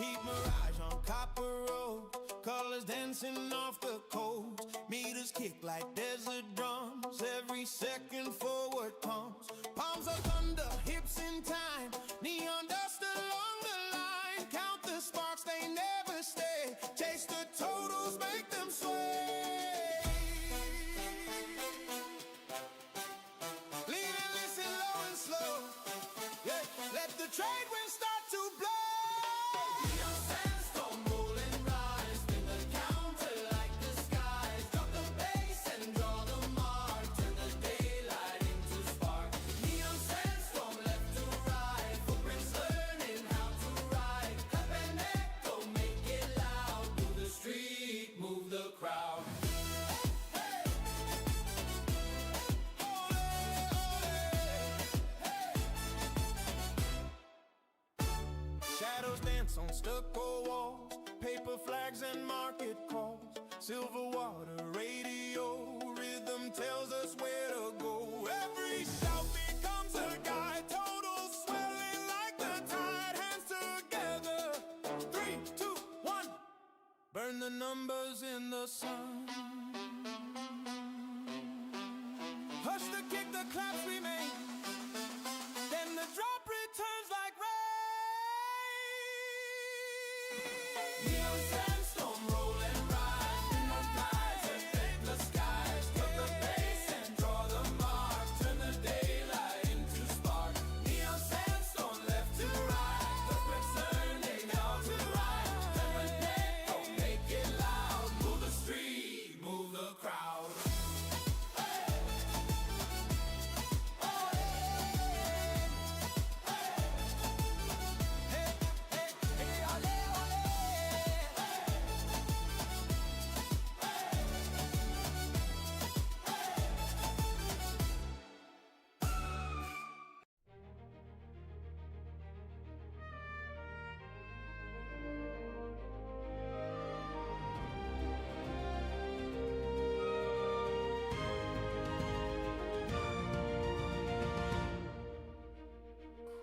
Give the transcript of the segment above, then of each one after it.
Heat mirage on copper roads, colors dancing off the coast. Meters kick like desert drums, every second forward pumps. Palms of thunder, hips in time, neon dust along the line. Count the sparks, they never stay. Chase the totals, make them sway. Lean and listen low and slow. Yeah, let the trade winds start to blow. Move the crowd. Hey! Ole, ole, hey! Shadows dance on stucco walls, paper flags and market calls. Silver water radio, rhythm tells us where to go. Every shout becomes a guide, total swelling like the tide. Hands together, 3, 2, 1. Burn the numbers in the sun. Hush the kick, the claps remain. Then the drop returns like rain. Neon sandstorm, roll and rise. Neon skies affect the skies. Cut the pace and draw the mark. Turn the daylight into spark. Neon sandstorm, left to right. The bricks turning out to right. Tabernacle, make it loud. Move the street, move the crowd.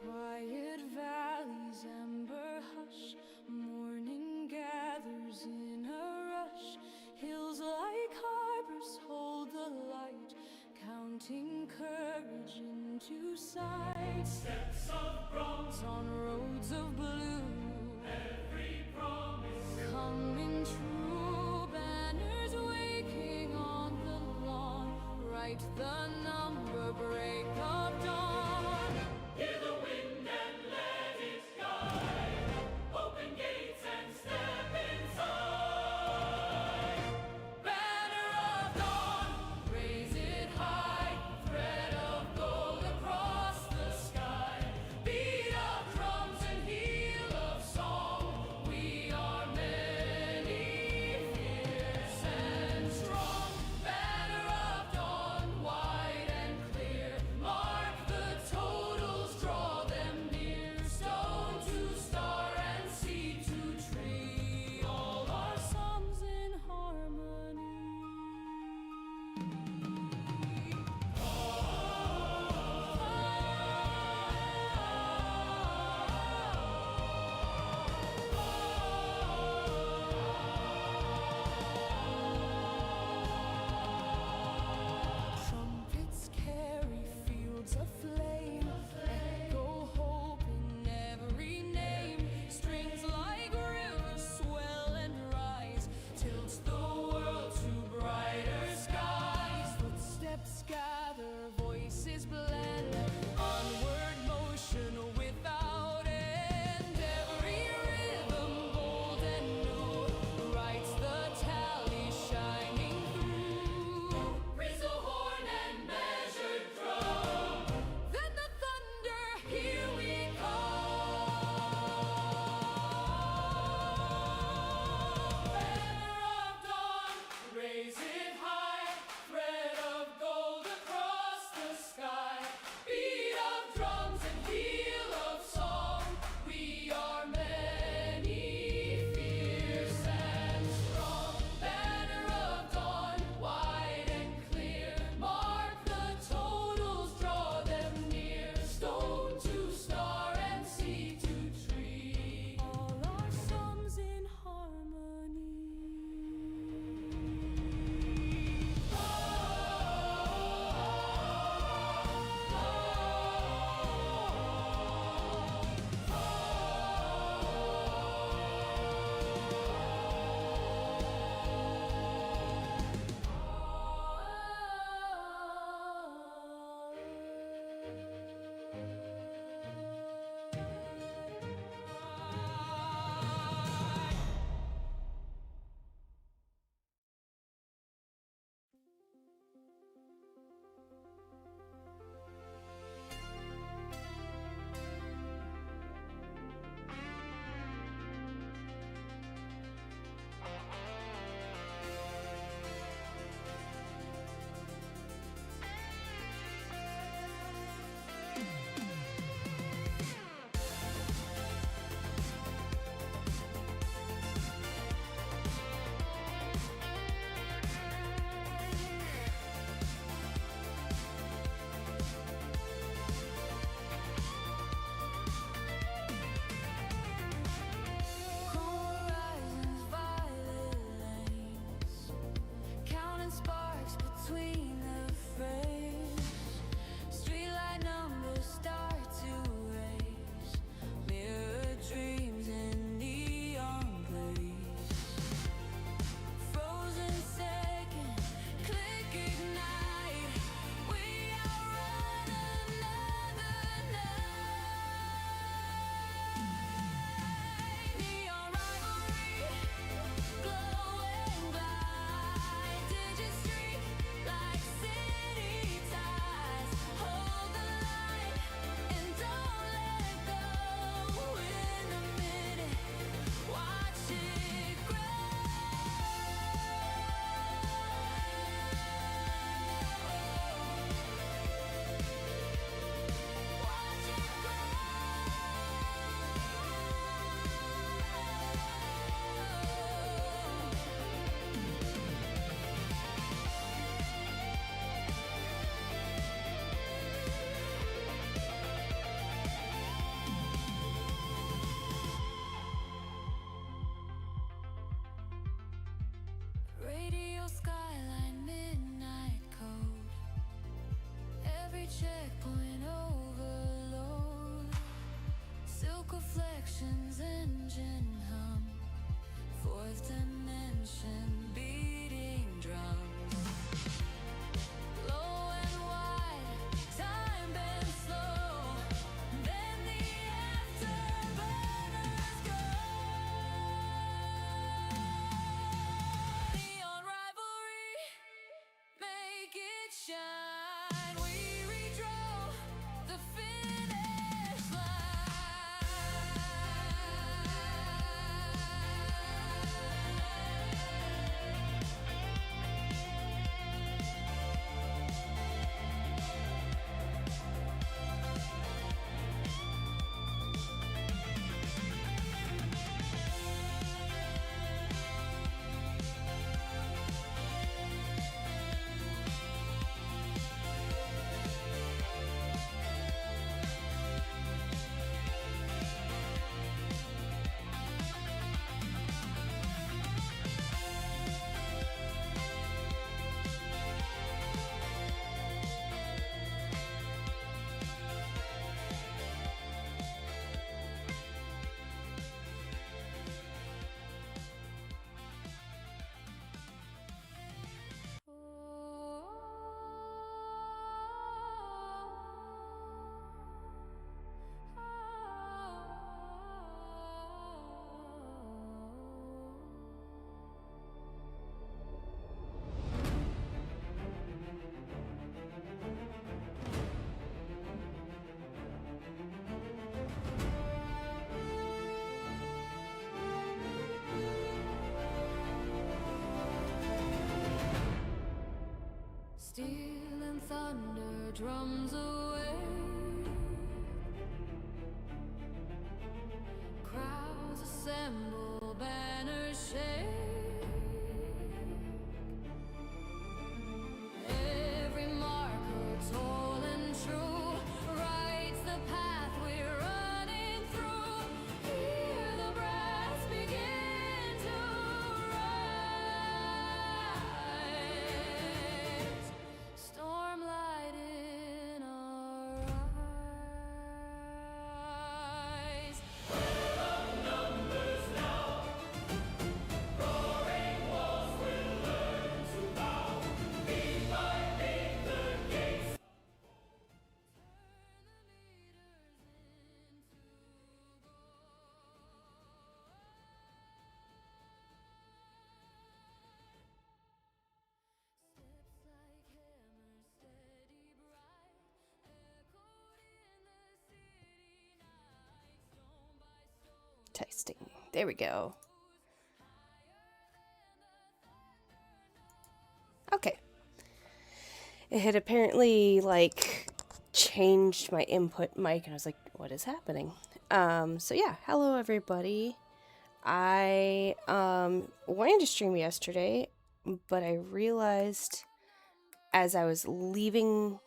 Quiet valleys, amber hush, morning gathers in a rush. Hills like harbors hold the light, counting courage into sight. Steps of bronze, On roads of blue, every promise coming true. Banners waking on the lawn, write the number, break of dawn. hear the wind and let it guide. Open gates and step inside. Banner of dawn, raise it high. Thread of gold across the sky. Beat of drums and heel of song. We are many, fierce and strong. Banner of dawn, wide and clear. Mark the totals, draw them near. Stone to star and sea to tree. All our songs in harmony. Trumpets carry fields of flame, echo hope in every name. Strings like rivers swell and rise, tilts the world to brighter skies. Footsteps gather, voices blend, onward motion without end. Every rhythm bold and new writes the tally shining through. Bristle horn and measured drum. Then the thunder, here we come. Banner of dawn, raise it high. Thread of gold across the sky. Beat of drums and heel overload. Silk reflections, engine hum. Fourth dimension, beating drums. Low and wide, time bends slow. Then the afterburners go. Neon rivalry, make it shine. We redraw the finish steel and thunder, drums away. Crowds assemble, banners shake. Every marker, tall and true, writes the path we're running through. Hear the brass begin to rise. Stormlight in our eyes. Steps like hammers, steady bright, echoed in the city night, stone by stone. Testing. There we go. Okay. It had apparently like changed my input mic and I was like, what is happening? So yeah, hello everybody. I wanted to stream yesterday, but I realized as I was leaving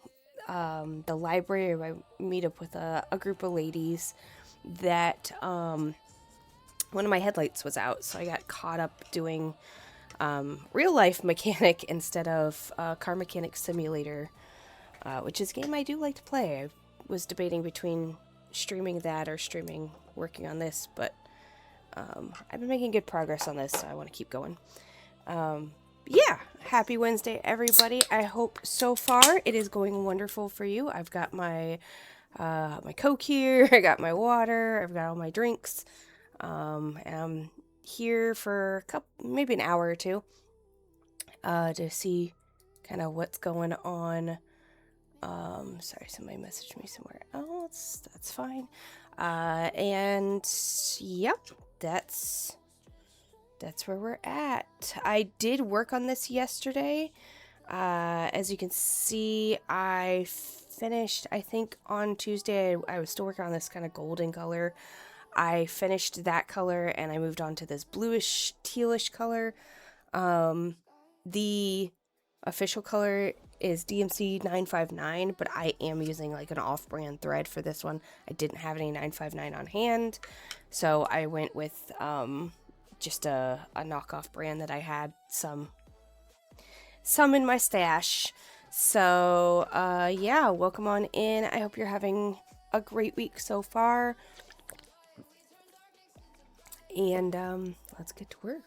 the library, I meet up with a group of ladies that one of my headlights was out, so I got caught up doing real life mechanic instead of car mechanic simulator, which is a game I do like to play. I was debating between streaming that or streaming working on this, but I've been making good progress on this, so I want to keep going. Yeah, happy Wednesday, everybody. I hope so far it is going wonderful for you. I've got my Coke here, I got my water, I've got all my drinks, and I'm here for maybe an hour or two, to see kind of what's going on. Sorry, somebody messaged me somewhere else. That's fine. And yep, that's where we're at. I did work on this yesterday. As you can see, I finished, I think on Tuesday, I was still working on this kind of golden color. I finished that color and I moved on to this bluish, tealish color. The official color is DMC 959, but I am using like an off-brand thread for this one. I didn't have any 959 on hand, so I went with just a knockoff brand that I had some in my stash. So, yeah, welcome on in. I hope you're having a great week so far. And, let's get to work.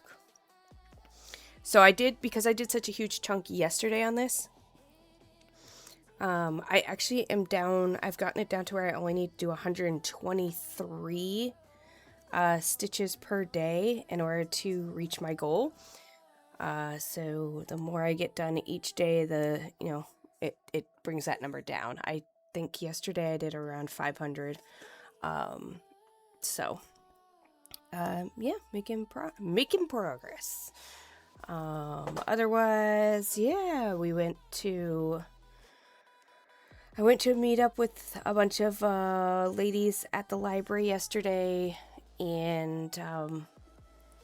So because I did such a huge chunk yesterday on this, I actually am down, I've gotten it down to where I only need to do 123 stitches per day in order to reach my goal. So the more I get done each day, it brings that number down. I think yesterday I did around 500. Yeah, making progress. Otherwise, yeah, I went to meet up with a bunch of ladies at the library yesterday, and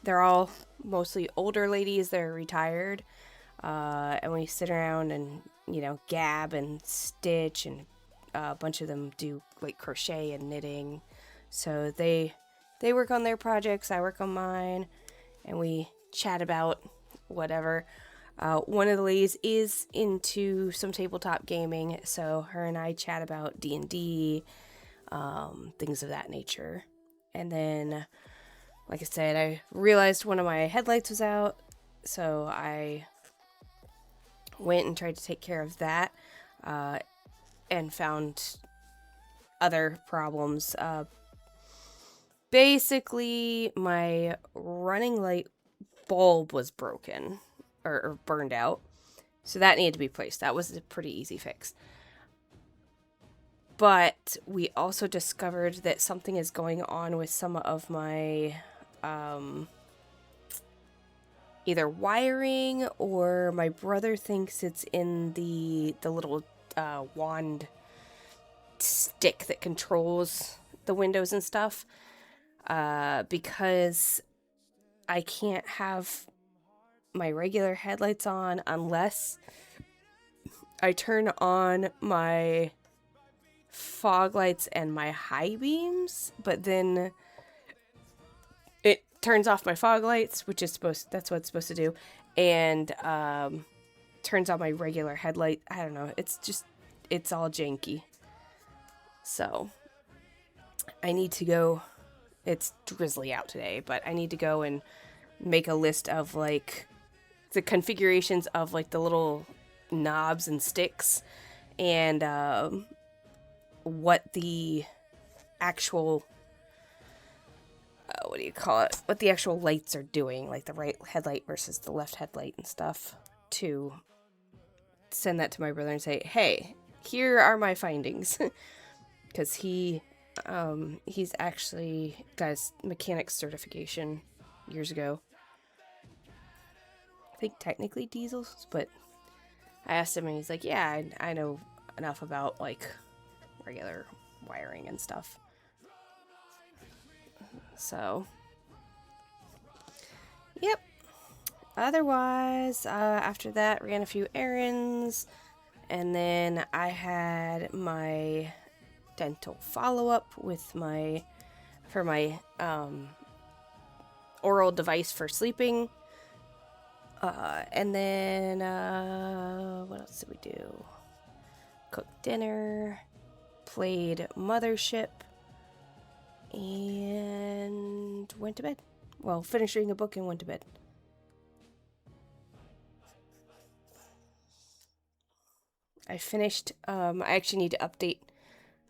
they're all mostly older ladies. They're retired, and we sit around and gab and stitch, and a bunch of them do like crochet and knitting. So they work on their projects, I work on mine, and we chat about whatever. One of the ladies is into some tabletop gaming, so her and I chat about D&D, things of that nature. And then, like I said, I realized one of my headlights was out, so I went and tried to take care of that, and found other problems. Basically, my running light bulb was broken or burned out, so that needed to be replaced. That was a pretty easy fix. But we also discovered that something is going on with some of my either wiring, or my brother thinks it's in the little wand stick that controls the windows and stuff, because I can't have my regular headlights on unless I turn on my fog lights and my high beams, but then it turns off my fog lights, that's what it's supposed to do, and turns on my regular headlight. I don't know, it's all janky. So I need to go. It's drizzly out today, but I need to go and make a list of like the configurations of like the little knobs and sticks, and what the actual what the actual lights are doing, like the right headlight versus the left headlight and stuff, to send that to my brother and say, hey, here are my findings. Because he's actually got his mechanics certification years ago. I think technically diesels, but I asked him and he's like, yeah, I know enough about like regular wiring and stuff. So, yep. Otherwise, after that, ran a few errands, and then I had my dental follow-up with my oral device for sleeping. And then, what else did we do? Cooked dinner, played Mothership, and went to bed. Well, finished reading a book and went to bed. I finished, I actually need to update.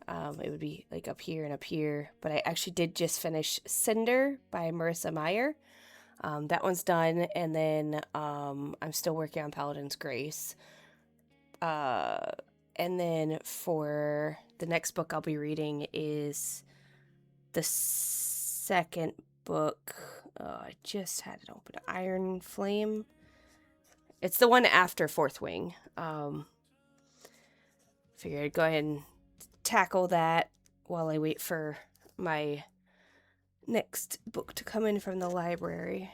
It would be like up here and up here, but I actually did just finish Cinder by Marissa Meyer. That one's done, and then I'm still working on Paladin's Grace. And then for the next book I'll be reading is the second book. I just had it open. Iron Flame. It's the one after Fourth Wing. Figured I'd go ahead and tackle that while I wait for my next book to come in from the library.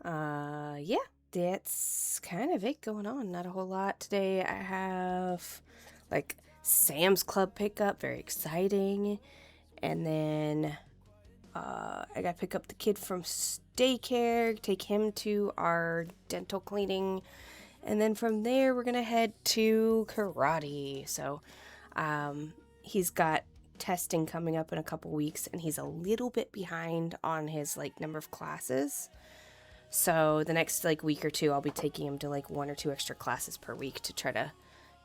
Yeah, that's kind of it going on. Not a whole lot today. I have like Sam's Club pickup, very exciting. And then I gotta pick up the kid from daycare, take him to our dental cleaning, and then from there we're gonna head to karate. So he's got testing coming up in a couple weeks, and he's a little bit behind on his like number of classes. So the next like week or two I'll be taking him to like 1 or 2 extra classes per week to try to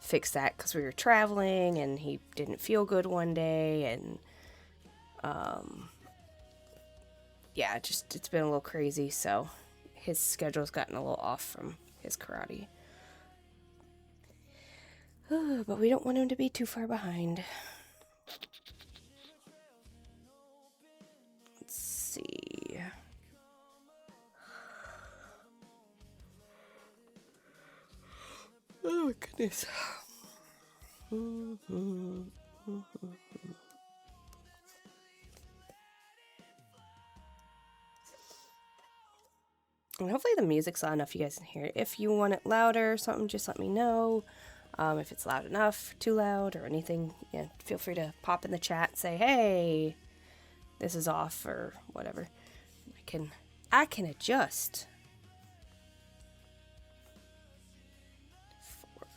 fix that, because we were traveling and he didn't feel good one day, and yeah, it's been a little crazy, so his schedule's gotten a little off from his karate. But we don't want him to be too far behind. Let's see. Oh my goodness. And hopefully the music's loud enough you guys can hear it. If you want it louder or something, just let me know. If it's loud enough, too loud, or anything, yeah, feel free to pop in the chat and say, hey, this is off, or whatever. I can adjust. 4.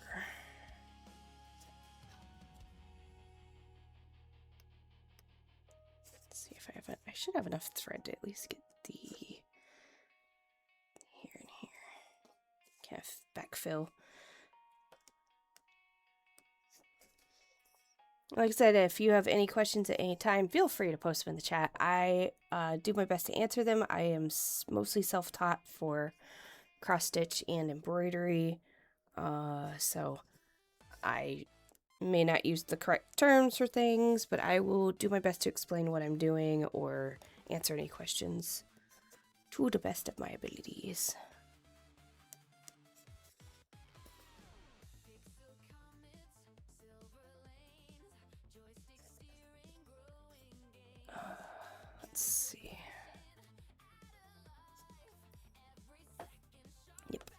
Let's see if I should have enough thread to at least get the here and here. Kind of backfill. Like I said, if you have any questions at any time, feel free to post them in the chat. I do my best to answer them. I am mostly self-taught for cross-stitch and embroidery, so I may not use the correct terms for things, but I will do my best to explain what I'm doing or answer any questions to the best of my abilities. Let's see. Yep.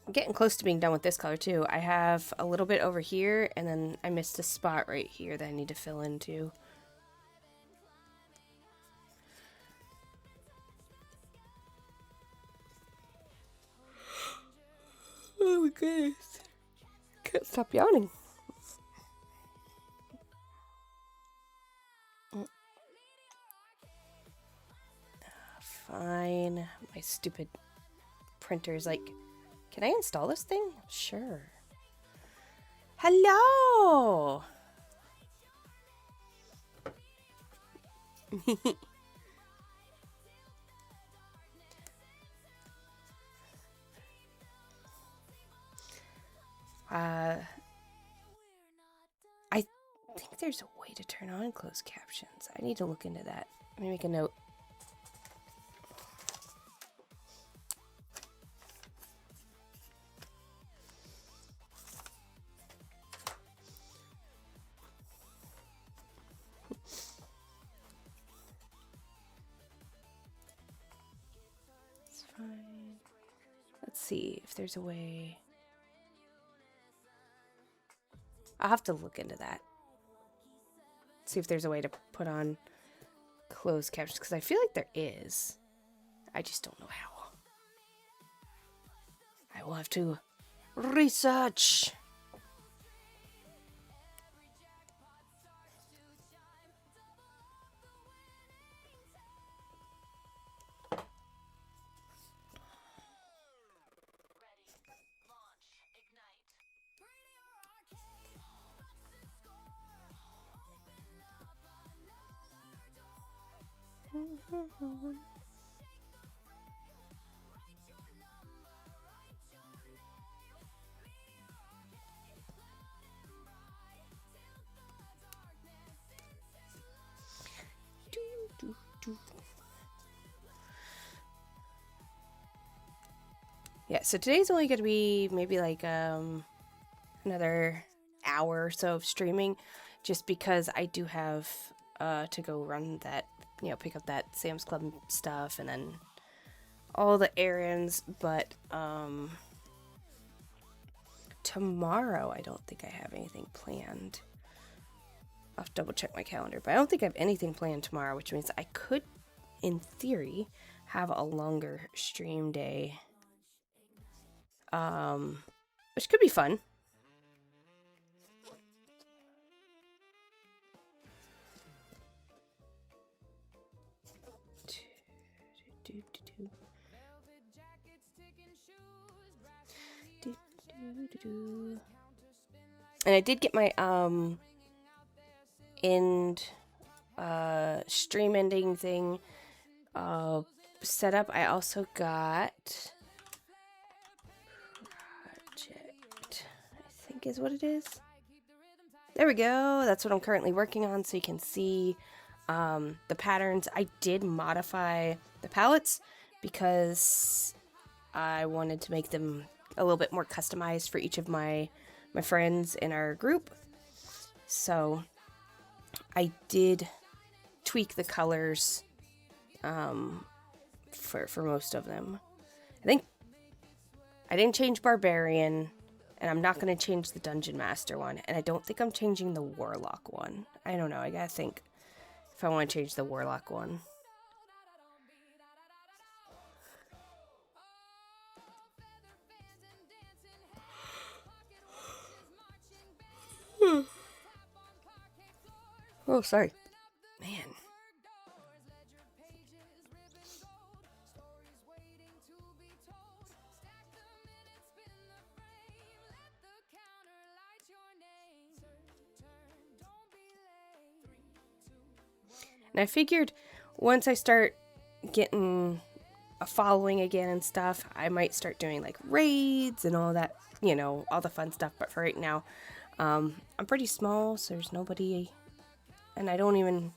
I'm getting close to being done with this color too. I have a little bit over here, and then I missed a spot right here that I need to fill in too. Oh my goodness. Can't stop yawning. Fine. My stupid printer's like, can I install this thing? Sure. Hello! I think there's a way to turn on closed captions. I need to look into that. Let me make a note. It's fine. Let's see if there's a way. I'll have to look into that. See if there's a way to put on closed captions, because I feel like there is. I just don't know how. I will have to research. Yeah, so today's only going to be maybe like another hour or so of streaming, just because I do have to go run that, you know, pick up that Sam's Club stuff and then all the errands. But tomorrow I don't think I have anything planned. I'll have to double check my calendar, but I don't think I have anything planned tomorrow, which means I could, in theory, have a longer stream day. Which could be fun. And I did get my stream ending thing set up. I also got project, I think is what it is. There we go. That's what I'm currently working on, so you can see the patterns. I did modify the palettes because I wanted to make them a little bit more customized for each of my friends in our group. So I did tweak the colors for most of them. I think I didn't change Barbarian, and I'm not going to change the Dungeon Master one, and I don't think I'm changing the Warlock one. I don't know. I gotta think if I want to change the Warlock one. Oh, sorry. Man. And I figured once I start getting a following again and stuff, I might start doing like raids and all that, you know, all the fun stuff. But for right now, I'm pretty small, so there's nobody, and I don't even,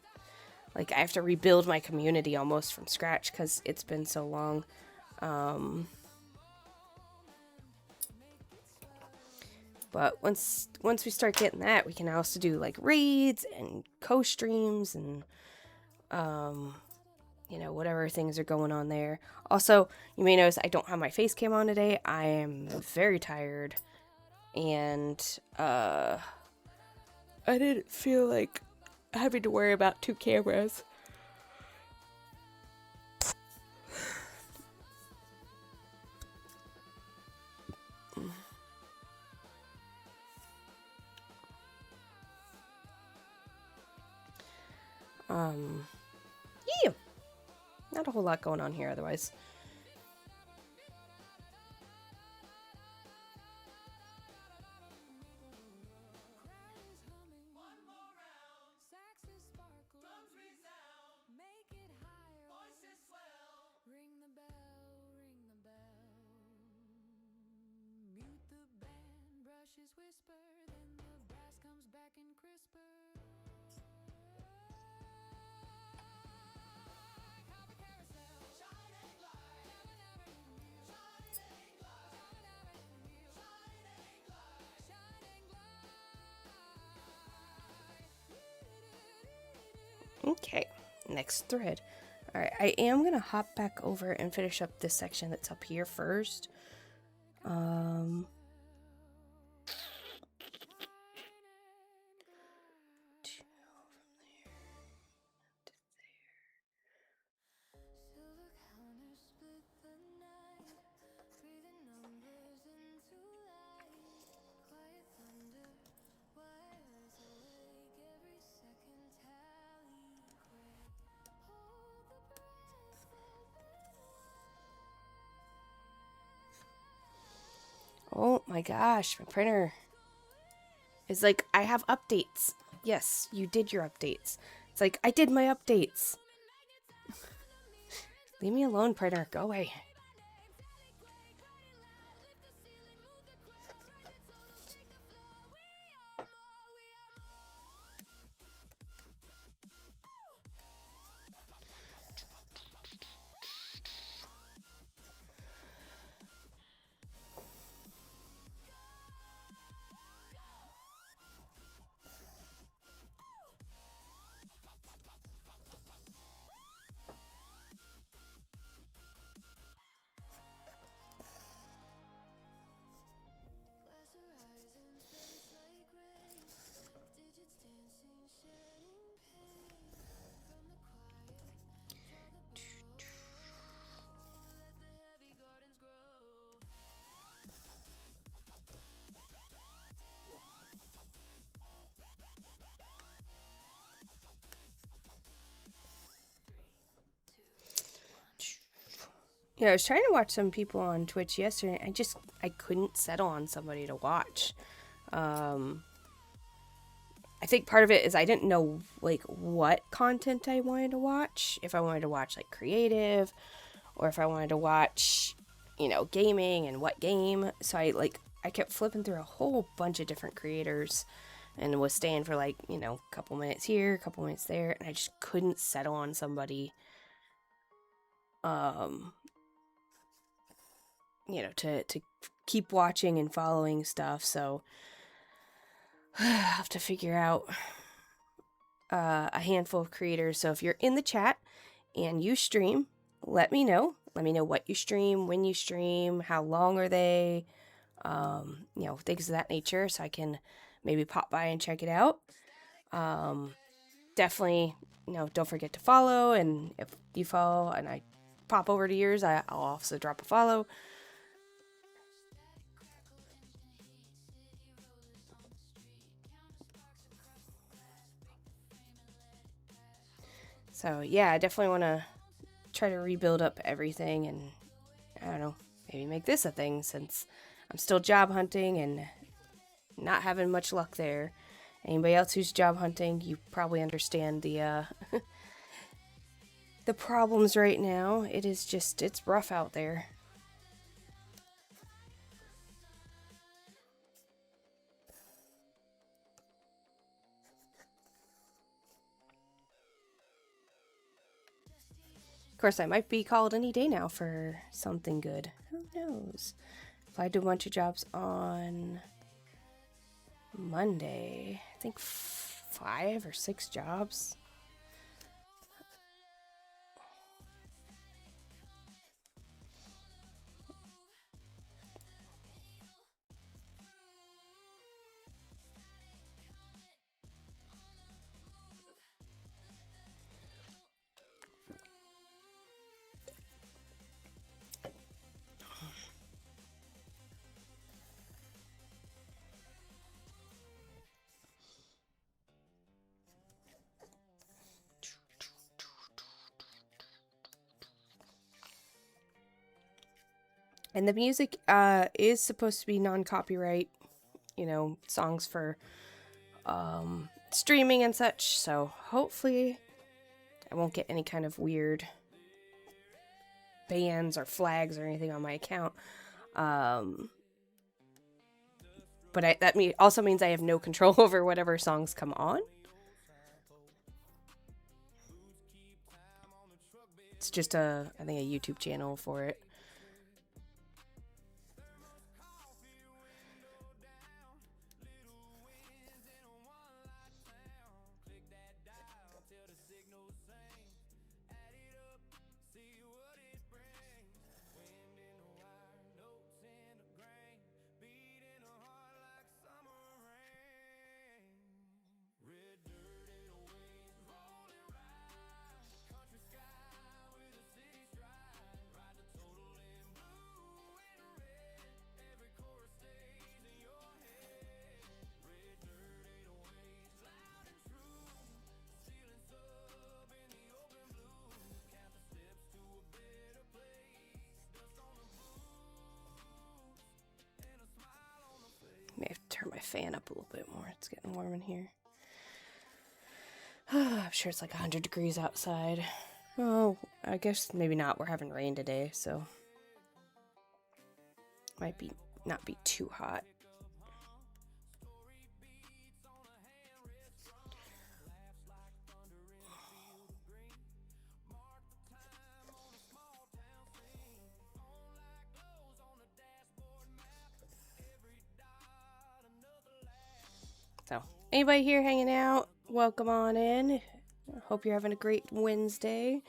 like, I have to rebuild my community almost from scratch because it's been so long. But once we start getting that, we can also do like raids and co-streams and you know, whatever things are going on there. Also, you may notice I don't have my face cam on today. I am very tired, and I didn't feel like having to worry about 2 cameras. Yeah. Not a whole lot going on here otherwise. Okay, next thread. Alright, I am going to hop back over and finish up this section that's up here first. Oh my gosh, my printer is like, I have updates. Yes, you did your updates. It's like, I did my updates. Leave me alone, printer. Go away. Yeah, I was trying to watch some people on Twitch yesterday. I couldn't settle on somebody to watch. I think part of it is I didn't know like what content I wanted to watch. If I wanted to watch like creative, or if I wanted to watch, gaming and what game. So I kept flipping through a whole bunch of different creators, and was staying for like a couple minutes here, a couple minutes there, and I just couldn't settle on somebody. To keep watching and following stuff. So I have to figure out a handful of creators. So if you're in the chat and you stream, let me know. Let me know what you stream, when you stream, how long are they, things of that nature, so I can maybe pop by and check it out. Definitely, don't forget to follow, and if you follow and I pop over to yours, I'll also drop a follow. So yeah, I definitely want to try to rebuild up everything, and I don't know, maybe make this a thing, since I'm still job hunting and not having much luck there. Anybody else who's job hunting, you probably understand the the problems right now. It's rough out there. Of course, I might be called any day now for something good. Who knows? Applied to a bunch of jobs on Monday. I think 5 or 6 jobs. And the music is supposed to be non-copyright, songs for streaming and such. So hopefully I won't get any kind of weird bans or flags or anything on my account. But that also means I have no control over whatever songs come on. It's just I think a YouTube channel for it. May have to turn my fan up a little bit more. It's getting warm in here. I'm sure it's like 100 degrees outside. Oh, I guess maybe not. We're having rain today, so might not be too hot. So, anybody here hanging out, welcome on in. Hope you're having a great Wednesday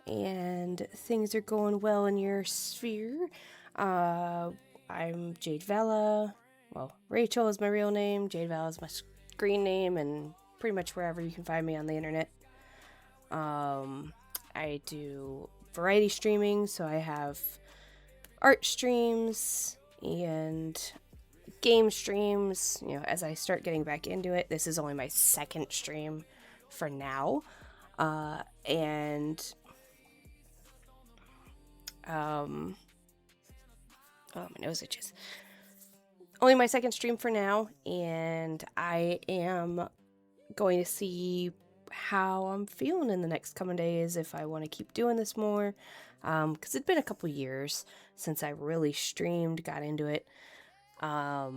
and things are going well in your sphere. I'm Jade Vela. Well, Rachel is my real name. Jade Vela is my screen name, and pretty much wherever you can find me on the internet. I do variety streaming, so I have art streams and game streams, as I start getting back into it. This is only my second stream for now. And Oh, my nose itches. Only my second stream for now, and I am going to see how I'm feeling in the next coming days, if I want to keep doing this more, because it's been a couple years since I really streamed, got into it. I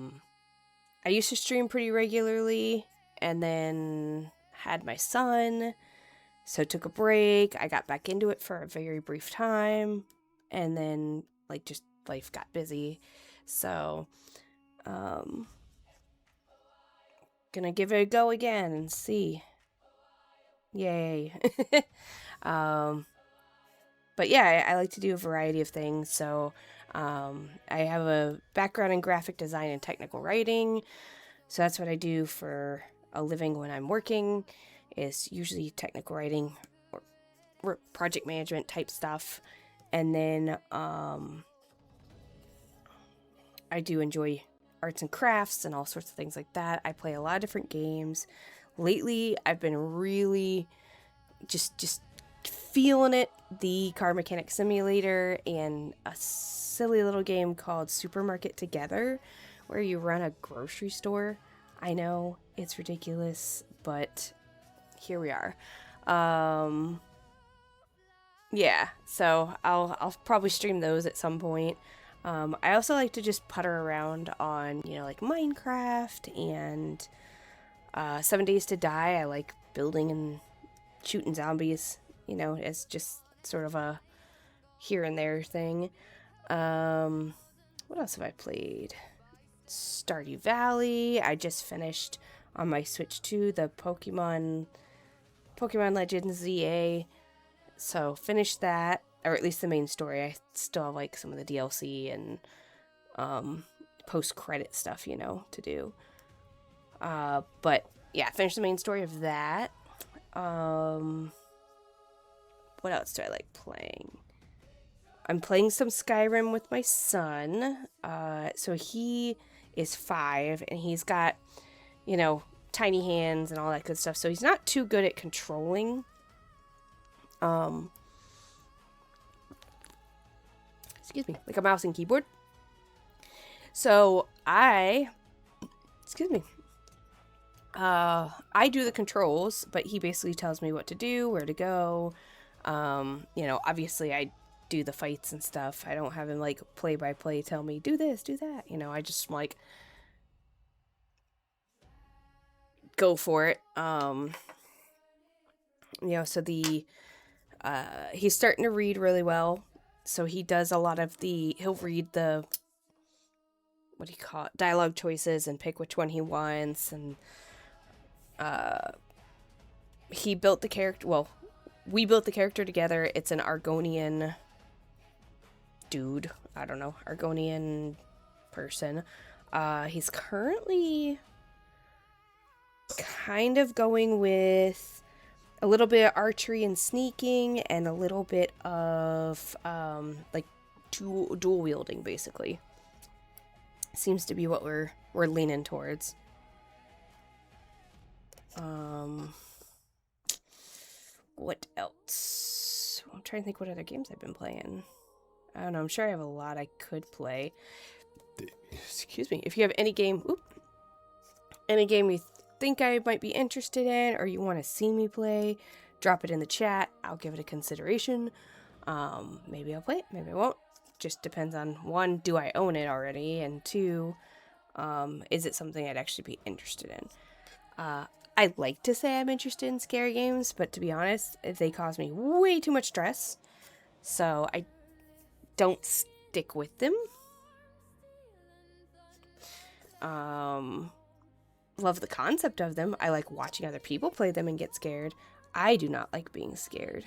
used to stream pretty regularly, and then had my son, so took a break. I got back into it for a very brief time, and then like just life got busy, so gonna give it a go again and see. Yay. But yeah, I like to do a variety of things. So I have a background in graphic design and technical writing, so that's what I do for a living when I'm working, is usually technical writing or project management type stuff. And then I do enjoy arts and crafts and all sorts of things like that. I play a lot of different games. Lately, I've been really just feeling it. The Car Mechanic Simulator and a silly little game called Supermarket Together, where you run a grocery store. I know, it's ridiculous, but here we are. Yeah, so I'll probably stream those at some point. I also like to just putter around on, like Minecraft and 7 Days to Die. I like building and shooting zombies, it's just sort of a here and there thing. What else have I played? Stardew Valley. I just finished on my Switch 2 the Pokemon Legends ZA. So finished that, or at least the main story. I still have like some of the DLC and post-credit stuff, to do. But yeah, finished the main story of that. What else do I like playing? I'm playing some Skyrim with my son. So he is 5 and he's got, tiny hands and all that good stuff. So he's not too good at controlling excuse me, like a mouse and keyboard. So I do the controls, but he basically tells me what to do, where to go. Obviously I do the fights and stuff. I don't have him like play by play tell me do this, do that. I just like go for it. So he's starting to read really well. So he does a lot of he'll read the, what do you call it, dialogue choices and pick which one he wants. And he built the character, we built the character together. It's an Argonian dude. I don't know, Argonian person. He's currently kind of going with a little bit of archery and sneaking and a little bit of like dual wielding, basically. Seems to be what we're leaning towards. What else? I'm trying to think what other games I've been playing. I don't know, I'm sure I have a lot I could play. Excuse me. If you have any game you think I might be interested in, or you want to see me play, drop it in the chat. I'll give it a consideration. Maybe I'll play it, maybe I won't. Just depends on, 1, do I own it already, and 2, is it something I'd actually be interested in. I like to say I'm interested in scary games, but to be honest, they cause me way too much stress, so I don't stick with them. Love the concept of them. I like watching other people play them and get scared. I do not like being scared.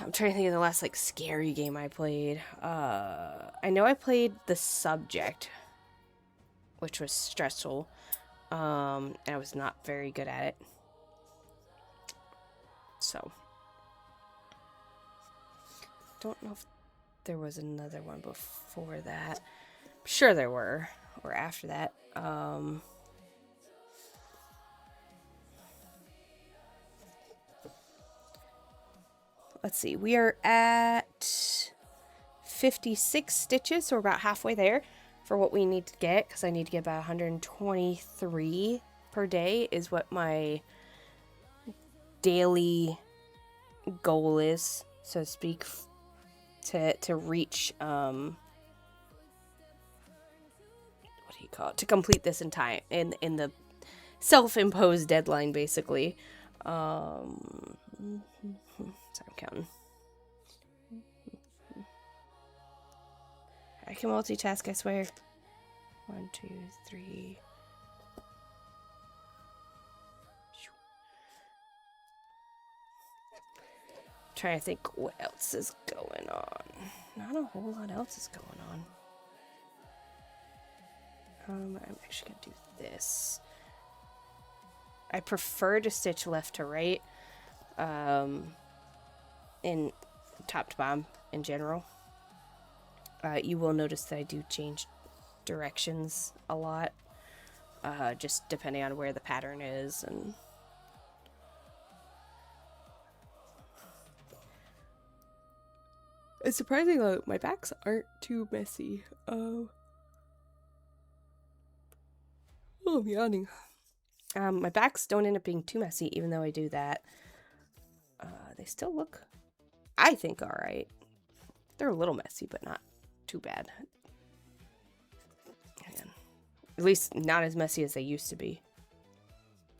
I'm trying to think of the last like scary game I played. I know I played The Subject, which was stressful. And I was not very good at it. So don't know if there was another one before that. I'm sure there were, or after that. let's see, we are at 56 stitches, so we're about halfway there for what we need to get, because I need to get about 123 per day is what my daily goal is, so to speak, to reach, what do you call it, to complete this in time, in the self-imposed deadline, basically. Sorry, I'm counting. I can multitask, I swear. 1, 2, 3. Trying to think what else is going on. Not a whole lot else is going on. I'm actually gonna do this. I prefer to stitch left to right, in top to bottom in general. You will notice that I do change directions a lot, just depending on where the pattern is. And it's surprising that my backs aren't too messy. Oh, I'm yawning. My backs don't end up being too messy, even though I do that. They still look, I think, alright. They're a little messy, but not too bad. And at least not as messy as they used to be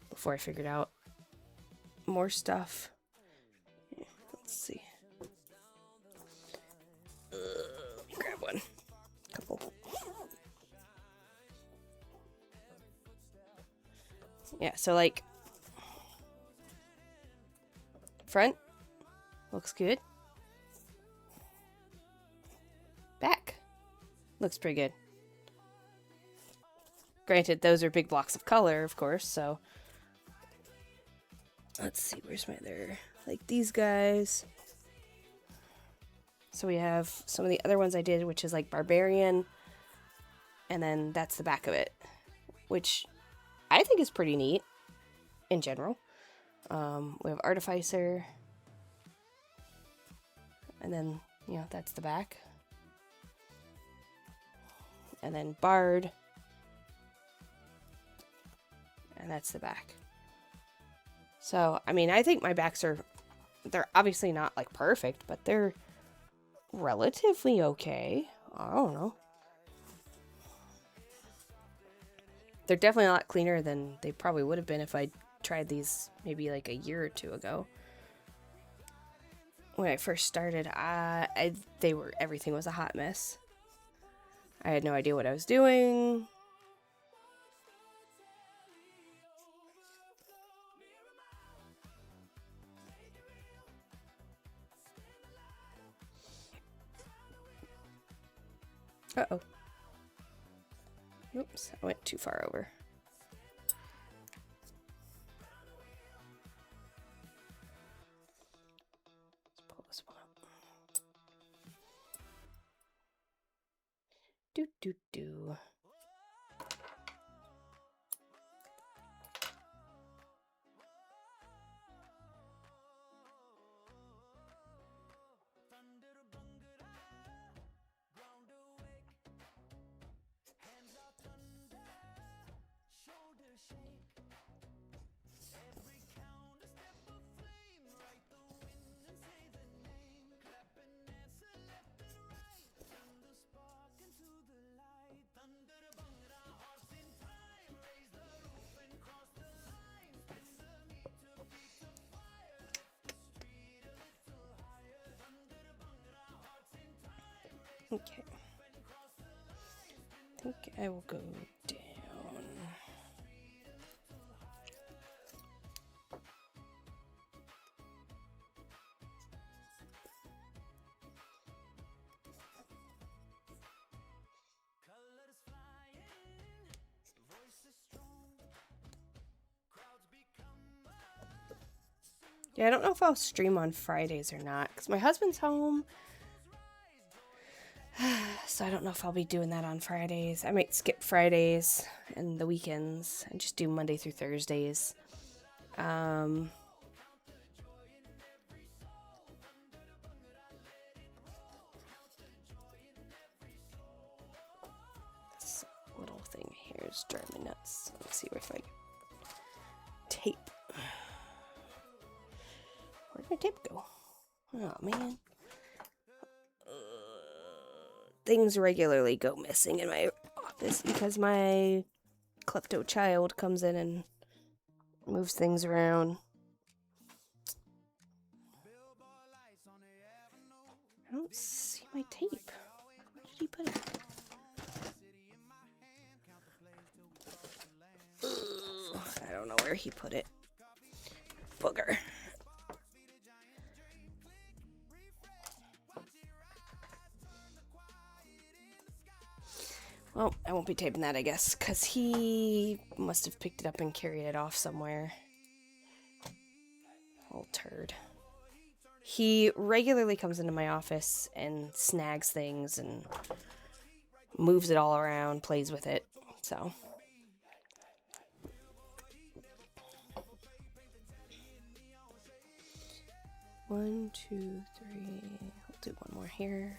before I figured out more stuff. Let's see. Let me grab one. Couple. Yeah, so like front looks good. Back looks pretty good. Granted, those are big blocks of color, of course, so let's see, where's my other, like these guys. So we have some of the other ones I did, which is like Barbarian, and then that's the back of it, which I think is pretty neat in general. We have Artificer, and then, you know, that's the back. And then Bard, and that's the back. So, I mean, I think my backs they're obviously not like perfect, but they're relatively okay. I don't know. They're definitely a lot cleaner than they probably would have been if I tried these maybe like a year or two ago. When I first started, everything was a hot mess. I had no idea what I was doing. Uh-oh. Oops, I went too far over. Let's pull this one up. Do. Okay. I think I will go down. Yeah, I don't know if I'll stream on Fridays or not, because my husband's home. So I don't know if I'll be doing that on Fridays. I might skip Fridays and the weekends and just do Monday through Thursdays. It's driving me nuts. Let's see if I can tape. Where'd my tape go? Oh man. Things regularly go missing in my office because my klepto child comes in and moves things around. I don't see my tape. Where did he put it? Ugh, I don't know where he put it. Booger. Well, I won't be taping that, I guess, because he must have picked it up and carried it off somewhere. Old turd. He regularly comes into my office and snags things and moves it all around, plays with it, so. One, two, three. I'll do one more here.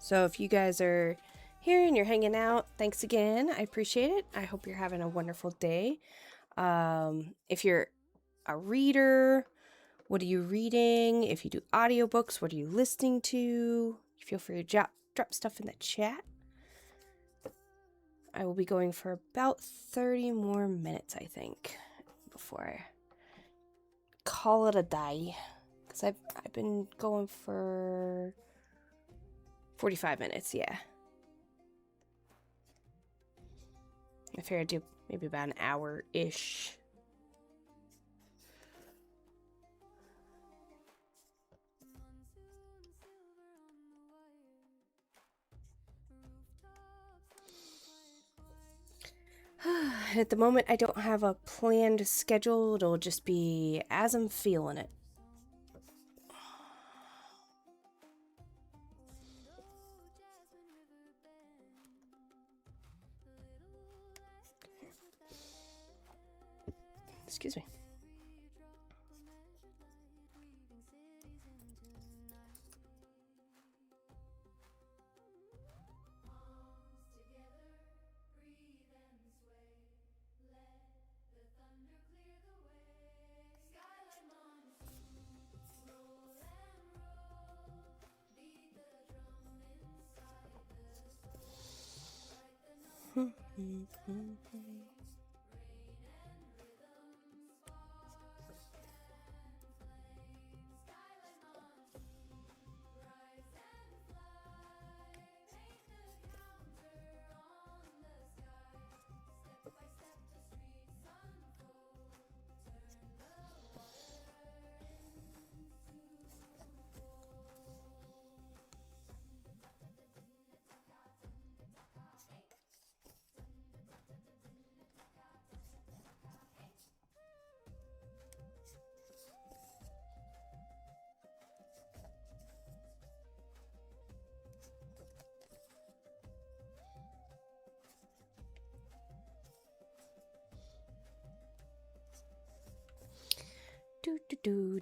So if you guys are here and you're hanging out, thanks again. I appreciate it. I hope you're having a wonderful day. If you're a reader, what are you reading? If you do audiobooks, what are you listening to? Feel free to drop stuff in the chat. I will be going for about 30 more minutes, I think, before I call it a day. Because I've been going for 45 minutes, yeah. I figured I'd do maybe about an hour-ish. At the moment, I don't have a planned schedule. It'll just be as I'm feeling it. Excuse me.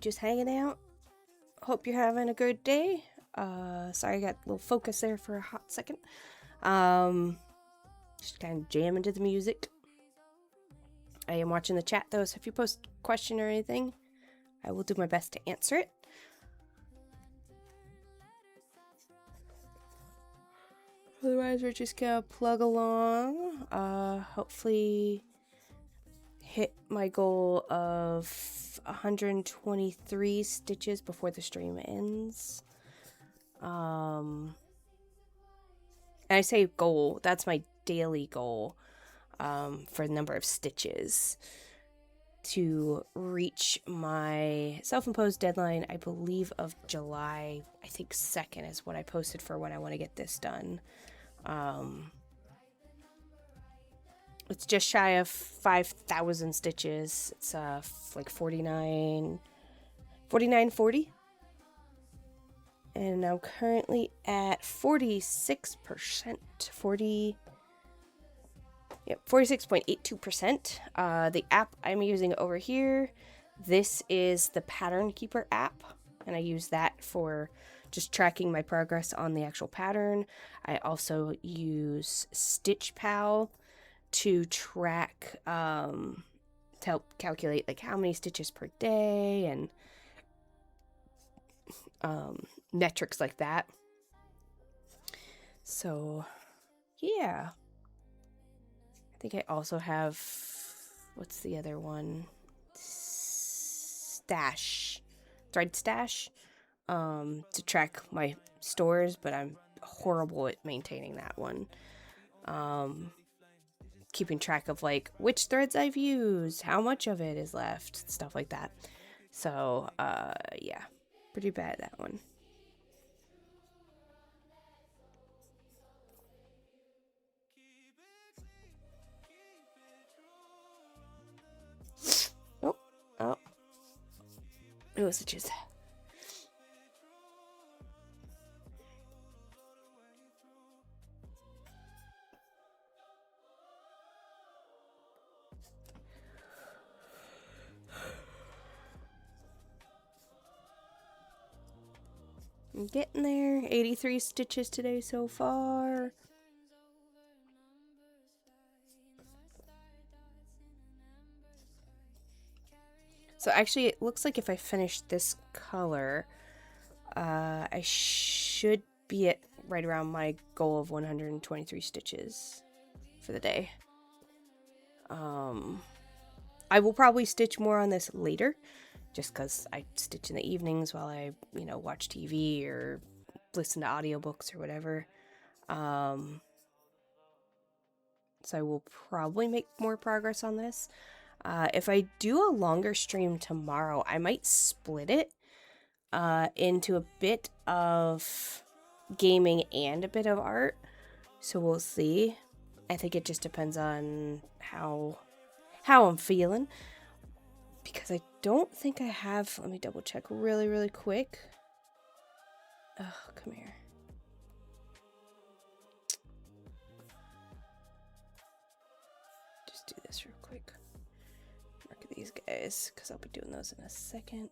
Just hanging out. Hope you're having a good day. Sorry I got a little focus there for a hot second. Just kind of jamming to the music. I am watching the chat though, so if you post a question or anything, I will do my best to answer it. Otherwise, we're just gonna plug along. Hopefully hit my goal of 123 stitches before the stream ends. And I say goal, that's my daily goal for the number of stitches to reach my self-imposed deadline, I believe, of July, I think 2nd is what I posted for when I want to get this done. It's just shy of 5,000 stitches. It's like 49.40. And I'm currently at 46%. 46.82%. The app I'm using over here, this is the Pattern Keeper app, and I use that for just tracking my progress on the actual pattern. I also use StitchPal to track, to help calculate like how many stitches per day and metrics like that. So, yeah. I think I also have, what's the other one? Thread Stash, to track my stores, but I'm horrible at maintaining that one. Keeping track of like which threads I've used, how much of it is left, stuff like that. So, yeah, pretty bad at that one. Oh, stitches. I'm getting there. 83 stitches today so far. So actually, it looks like if I finish this color, I should be at right around my goal of 123 stitches for the day. I will probably stitch more on this later, just because I stitch in the evenings while I, watch TV or listen to audiobooks or whatever. So I will probably make more progress on this. If I do a longer stream tomorrow, I might split it into a bit of gaming and a bit of art. So we'll see. I think it just depends on how I'm feeling. Because I don't think I have... Let me double check really, really quick. Oh, come here. Just do this real quick. Mark these guys, because I'll be doing those in a second.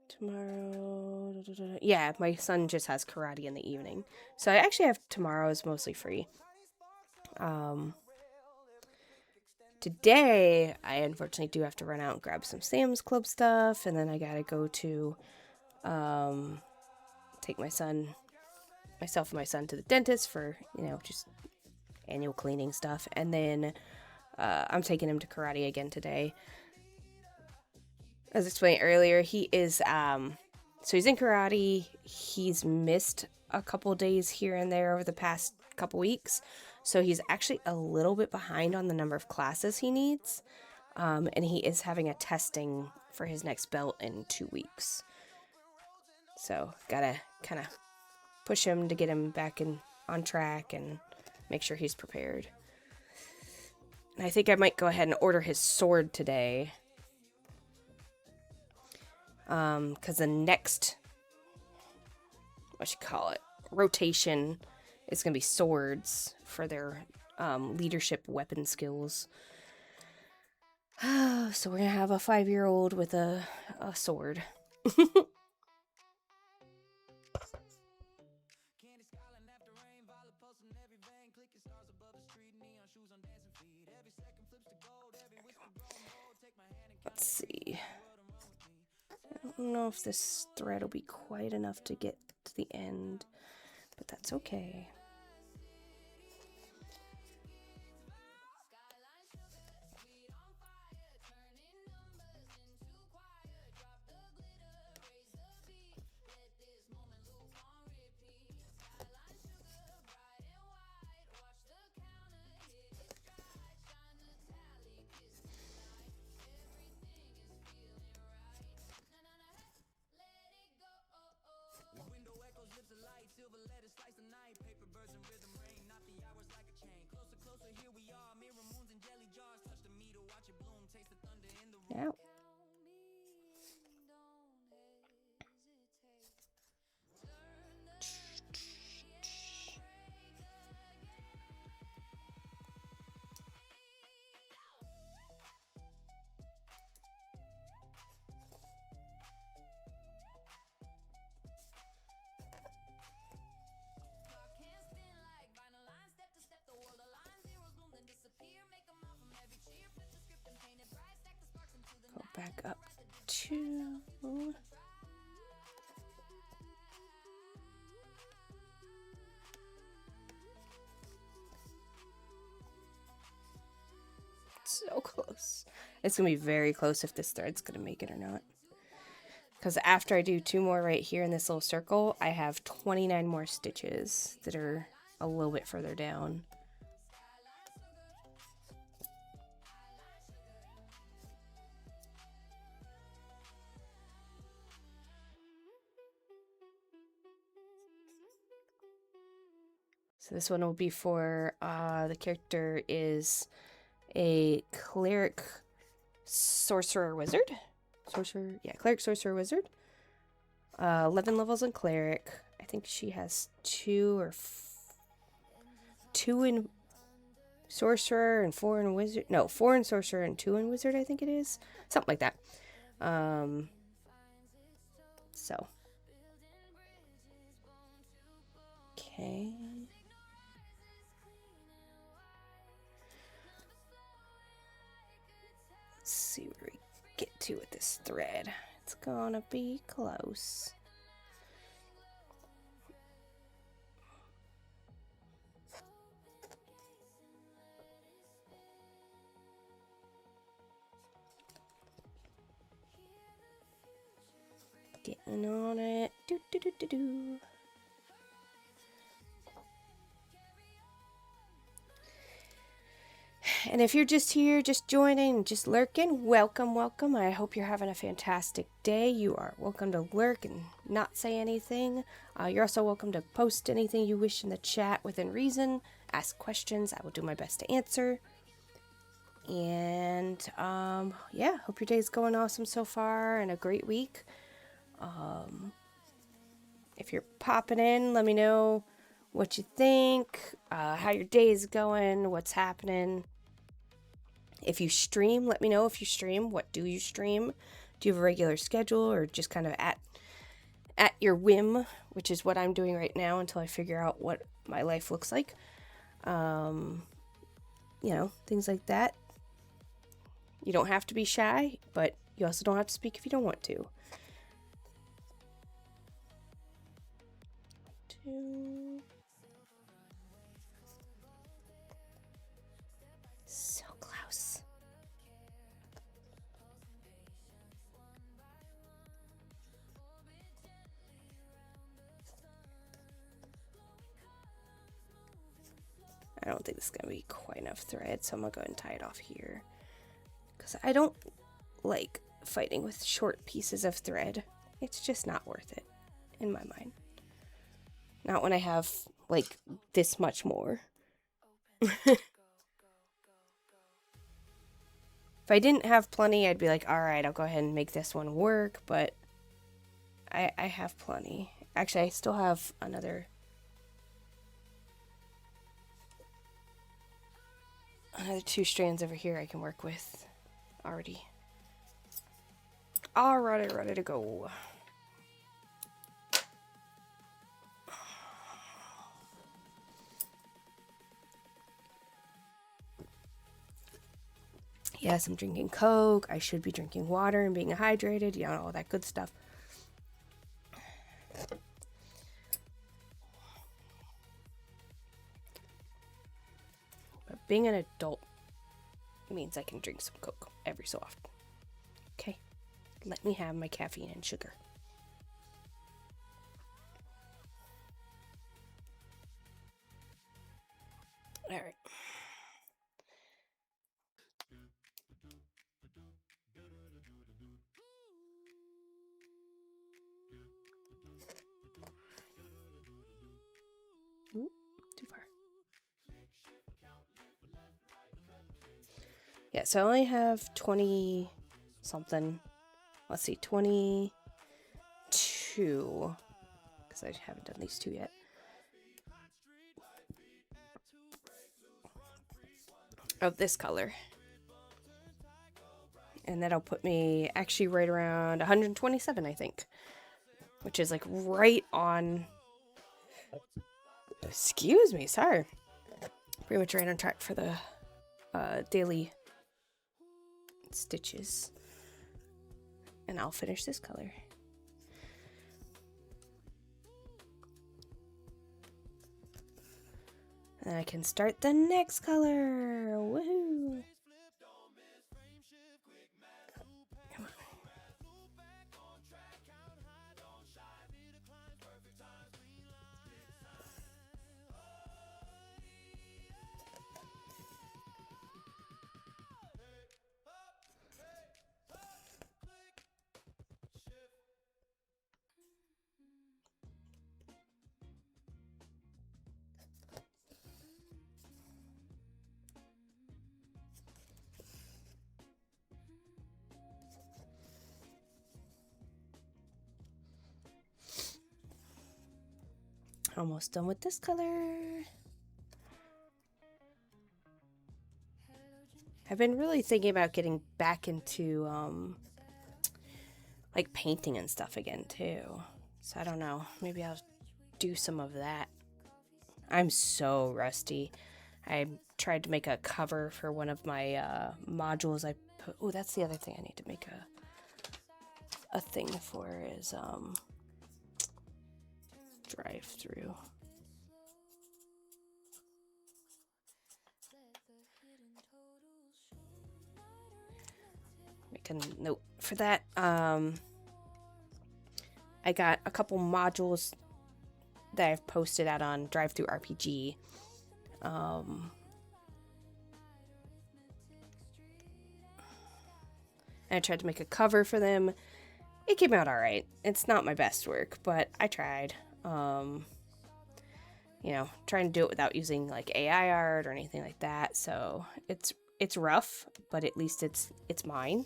Tomorrow... Yeah, my son just has karate in the evening. So I actually have tomorrow's mostly free. Today, I unfortunately do have to run out and grab some Sam's Club stuff, and then I gotta go to, take myself and my son to the dentist for, just annual cleaning stuff, and then, I'm taking him to karate again today. As explained earlier, he is, so he's in karate. He's missed a couple days here and there over the past couple weeks. So he's actually a little bit behind on the number of classes he needs. And he is having a testing for his next belt in 2 weeks. So gotta kind of push him to get him back on track and make sure he's prepared. And I think I might go ahead and order his sword today. Because the next, rotation is going to be swords for their leadership weapon skills. So we're going to have a 5-year-old with a sword. Let's see. I don't know if this thread will be quite enough to get to the end, but that's okay. back up to... So close. It's gonna be very close if this thread's gonna make it or not. Because after I do 2 more right here in this little circle, I have 29 more stitches that are a little bit further down. So this one will be for, the character is a cleric sorcerer wizard. Cleric sorcerer wizard. 11 levels in cleric. I think she has 2 in sorcerer and 4 in wizard. No, 4 in sorcerer and 2 in wizard, I think it is. Something like that. So. Okay. Let's see where we get to with this thread. It's gonna be close. Getting on it. Do do do do do. And if you're just here, just joining, just lurking, welcome, welcome. I hope you're having a fantastic day. You are welcome to lurk and not say anything. You're also welcome to post anything you wish in the chat within reason. Ask questions. I will do my best to answer. And yeah, hope your day's going awesome so far and a great week. If you're popping in, let me know what you think, how your day is going, what's happening. If you stream, let me know if you stream. What do you stream? Do you have a regular schedule or just kind of at your whim, which is what I'm doing right now until I figure out what my life looks like. You know, things like that. You don't have to be shy, but you also don't have to speak if you don't want to. So close. I don't think this is going to be quite enough thread, so I'm going to go ahead and tie it off here. Because I don't like fighting with short pieces of thread. It's just not worth it, in my mind. Not when I have, like, this much more. If I didn't have plenty, I'd be like, alright, I'll go ahead and make this one work, but I have plenty. Actually, I still have another 2 strands over here I can work with already. Alright, ready to go. Yes, I'm drinking Coke. I should be drinking water and being hydrated. You know, all that good stuff. But being an adult means I can drink some Coke every so often. Okay? Let me have my caffeine and sugar. All right. Ooh, too far. Yeah, so I only have 20 something. Let's see, 22. Because I haven't done these 2 yet. Of this color. And that'll put me actually right around 127, I think. Which is like right on... Excuse me, sorry. Pretty much right on track for the daily stitches. and I'll finish this color. And I can start the next color. Woohoo! Come on. Almost done with this color. I've been really thinking about getting back into like painting and stuff again too. So I don't know. Maybe I'll do some of that. I'm so rusty. I tried to make a cover for one of my modules. I put. Oh, that's the other thing I need to make a thing for is drive through. Make a note for that. I got a couple modules that I've posted out on Drive Through RPG. And I tried to make a cover for them. It came out alright. It's not my best work, but I tried. You know, trying to do it without using like AI art or anything like that. So it's rough, but at least it's mine.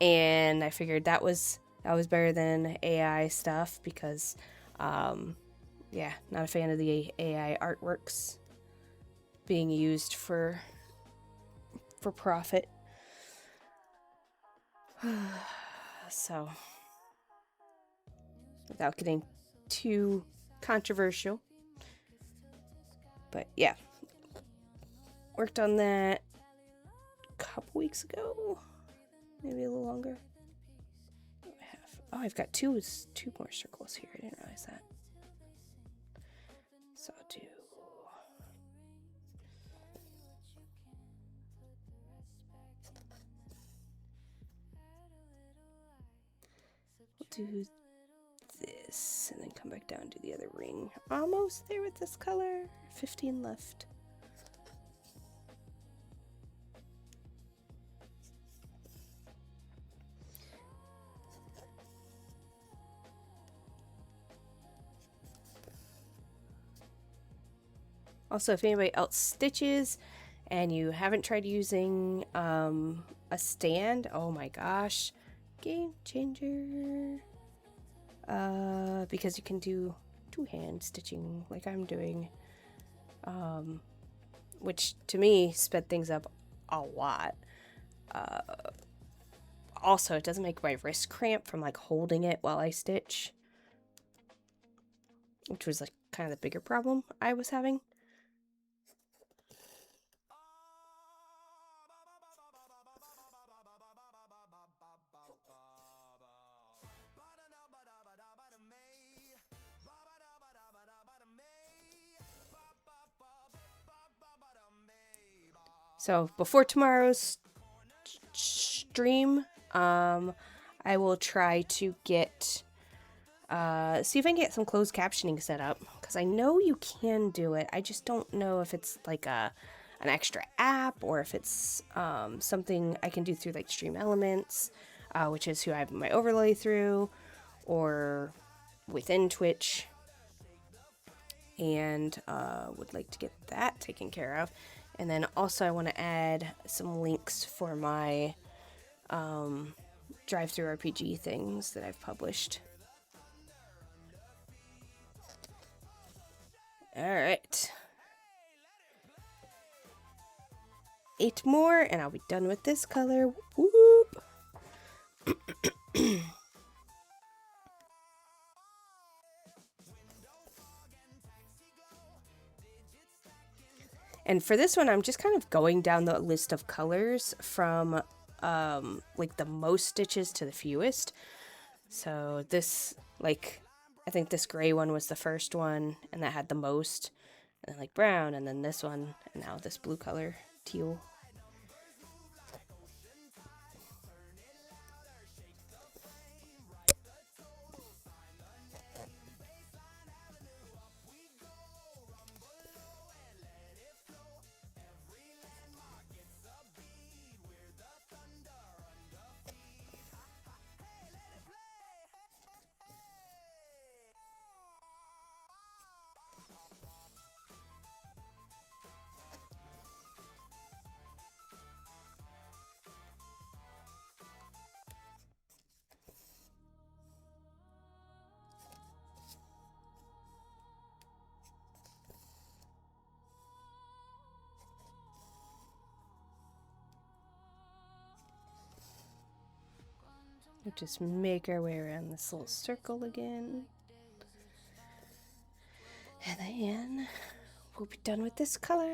And I figured that was better than AI stuff because, yeah, not a fan of the AI artworks being used for profit. So, without getting too controversial, but yeah, worked on that a couple weeks ago, maybe a little longer. I've got two more circles here. I didn't realize that. So I'll do. We'll do this and then come back down and do the other ring. Almost there with this color. 15 left. Also, if anybody else stitches and you haven't tried using a stand, oh my gosh, game changer. Because you can do two-hand stitching like I'm doing, which to me sped things up a lot. Also, it doesn't make my wrist cramp from like holding it while I stitch, which was like kind of the bigger problem I was having. So before tomorrow's stream, I will try to get, see if I can get some closed captioning set up, because I know you can do it. I just don't know if it's like an extra app or if it's something I can do through like Stream Elements, which is who I have my overlay through, or within Twitch, and would like to get that taken care of. And then also I want to add some links for my Drive Through RPG things that I've published. Alright. 8 more and I'll be done with this color. Whoop! And for this one, I'm just kind of going down the list of colors from like the most stitches to the fewest. So this, like, I think this gray one was the first one, and that had the most, and then like brown, and then this one, and now this blue color, teal. We'll just make our way around this little circle again. And then we'll be done with this color.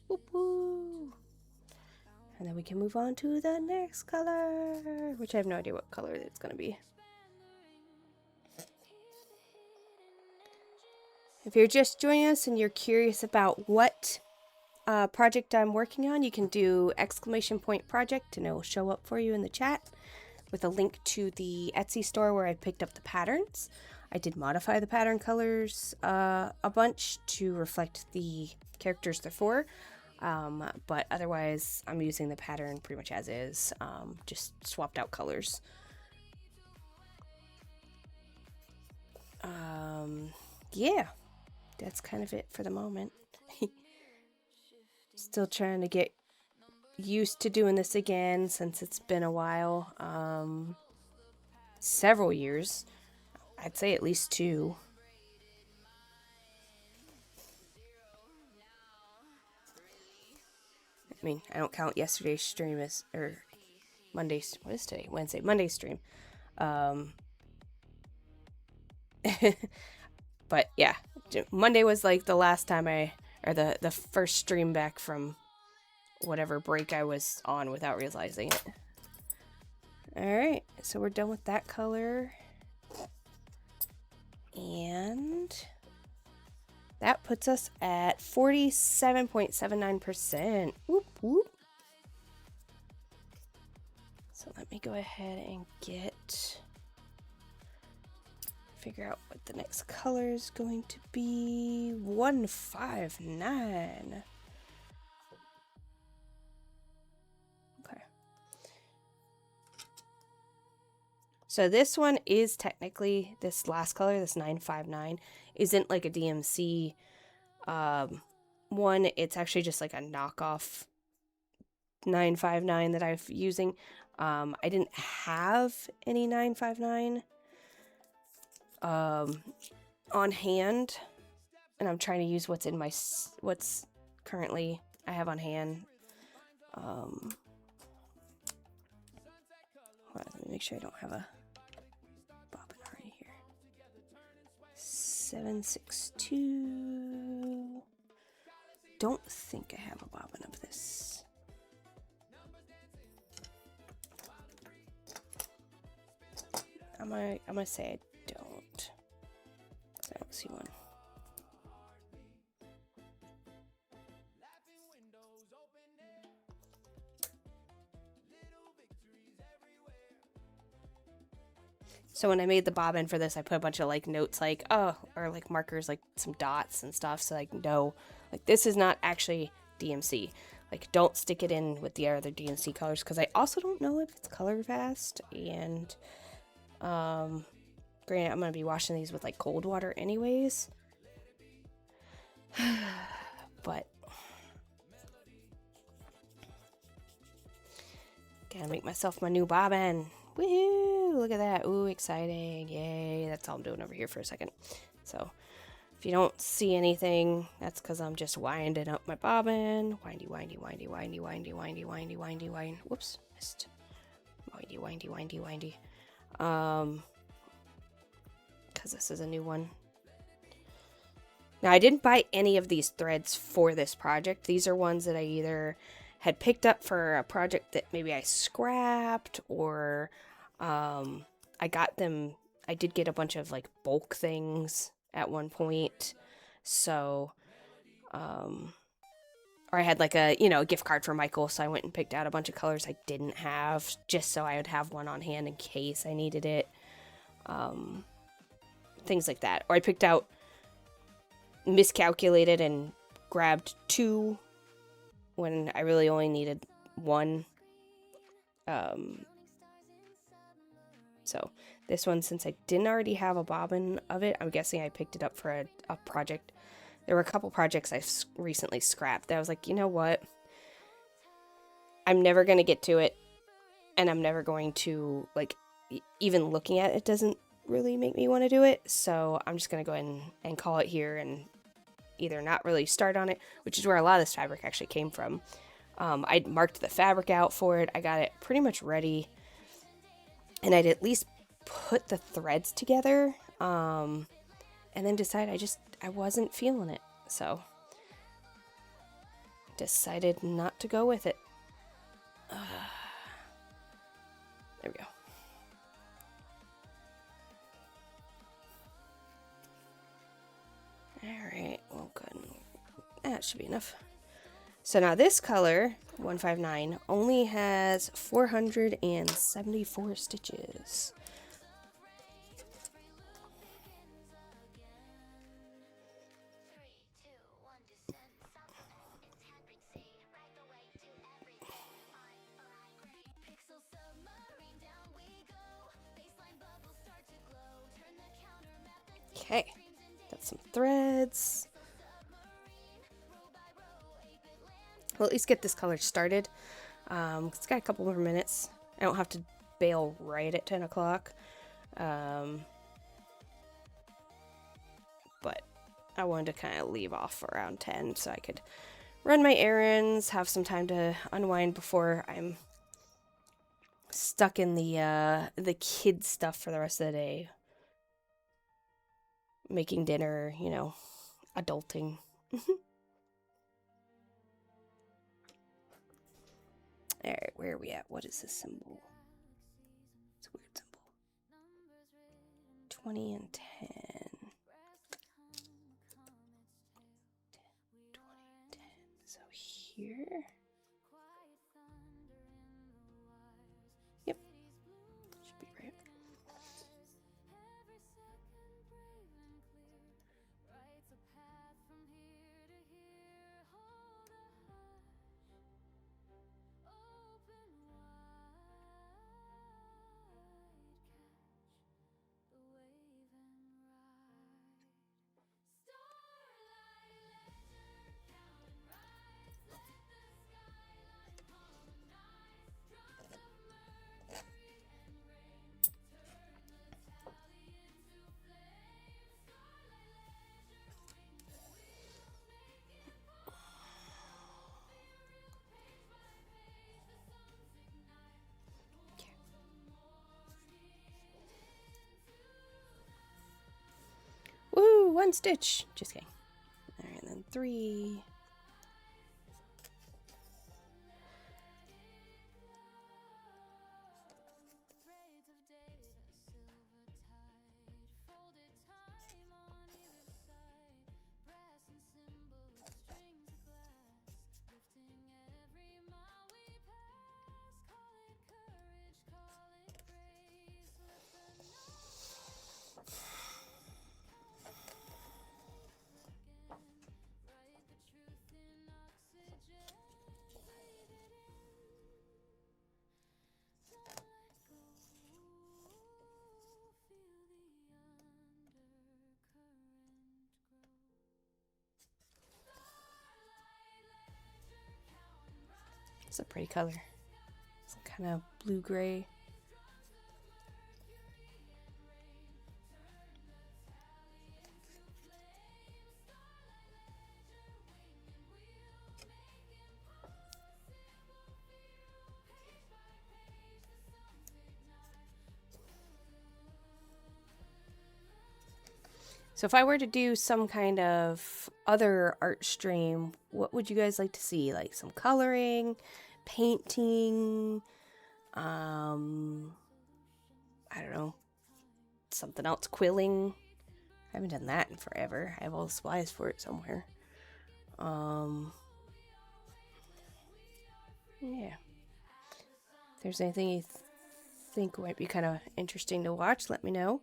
Whoop whoop. And then we can move on to the next color, which I have no idea what color it's going to be. If you're just joining us and you're curious about what project I'm working on, you can do !project and it will show up for you in the chat with a link to the Etsy store where I picked up the patterns. I did modify the pattern colors a bunch to reflect the characters they're for, but otherwise I'm using the pattern pretty much as is, just swapped out colors. Yeah, that's kind of it for the moment. Still trying to get used to doing this again since it's been a while. Several years. I'd say at least 2. I mean, I don't count yesterday's stream as, or Monday's, what is today? Wednesday. Monday's stream. But yeah, Monday was like the last time or the first stream back from whatever break I was on without realizing it. Alright, so we're done with that color. And that puts us at 47.79%. Whoop, whoop. So let me go ahead and figure out what the next color is going to be. 159. Okay. So this one is technically, this last color, this 959, isn't like a DMC one. It's actually just like a knockoff 959 that I'm using. I didn't have any 959 on hand, and I'm trying to use what's in what's currently I have on hand. Hold on, let me make sure I don't have a bobbin already here. 762. Don't think I have a bobbin of this. I'm gonna say I don't. I don't see one. So when I made the bobbin for this, I put a bunch of like notes like, oh, or like markers, like some dots and stuff. So like, no, like this is not actually DMC. Like don't stick it in with the other DMC colors. Cause I also don't know if it's color fast. And, granted, I'm going to be washing these with like cold water anyways. But gotta make myself my new bobbin. Woohoo! Look at that. Ooh, exciting. Yay. That's all I'm doing over here for a second. So, if you don't see anything, that's because I'm just winding up my bobbin. Windy, windy, windy, windy, windy, windy, windy, windy, windy. Whoops. Missed. Windy, windy, windy, windy. Because this is a new one. Now, I didn't buy any of these threads for this project. These are ones that I either had picked up for a project that maybe I scrapped, or I got them. I did get a bunch of like bulk things at one point, so or I had like a, you know, a gift card for Michael, so I went and picked out a bunch of colors I didn't have, just so I would have one on hand in case I needed it. Things like that. Or I picked out, miscalculated and grabbed 2 when I really only needed 1. So this one, since I didn't already have a bobbin of it, I'm guessing I picked it up for a project. There were a couple projects I recently scrapped that I was like, you know what? I'm never going to get to it, and I'm never going to, like, even looking at it doesn't really make me want to do it, so I'm just going to go ahead and call it here and either not really start on it, which is where a lot of this fabric actually came from. I marked the fabric out for it. I got it pretty much ready, and I'd at least put the threads together, and then decided I wasn't feeling it, so decided not to go with it. There we go. Alright, well good. That should be enough. So now this color, 159, only has 474 stitches. Okay, got some threads. We'll at least get this color started. It's got a couple more minutes. I don't have to bail right at 10 o'clock. But I wanted to kind of leave off around 10 so I could run my errands, have some time to unwind before I'm stuck in the kid stuff for the rest of the day. Making dinner, you know, adulting. Alright, where are we at? What is this symbol? It's a weird symbol. 20 and 10. 20 and 10. So here. Yep. Should be right. Woo, 1 stitch. Just kidding. Alright, and then 3. It's a pretty color. It's kind of blue-gray. So if I were to do some kind of other art stream, what would you guys like to see? Like some coloring, painting, I don't know, something else, quilling. I haven't done that in forever. I have all the supplies for it somewhere. Yeah. If there's anything you think might be kind of interesting to watch, let me know.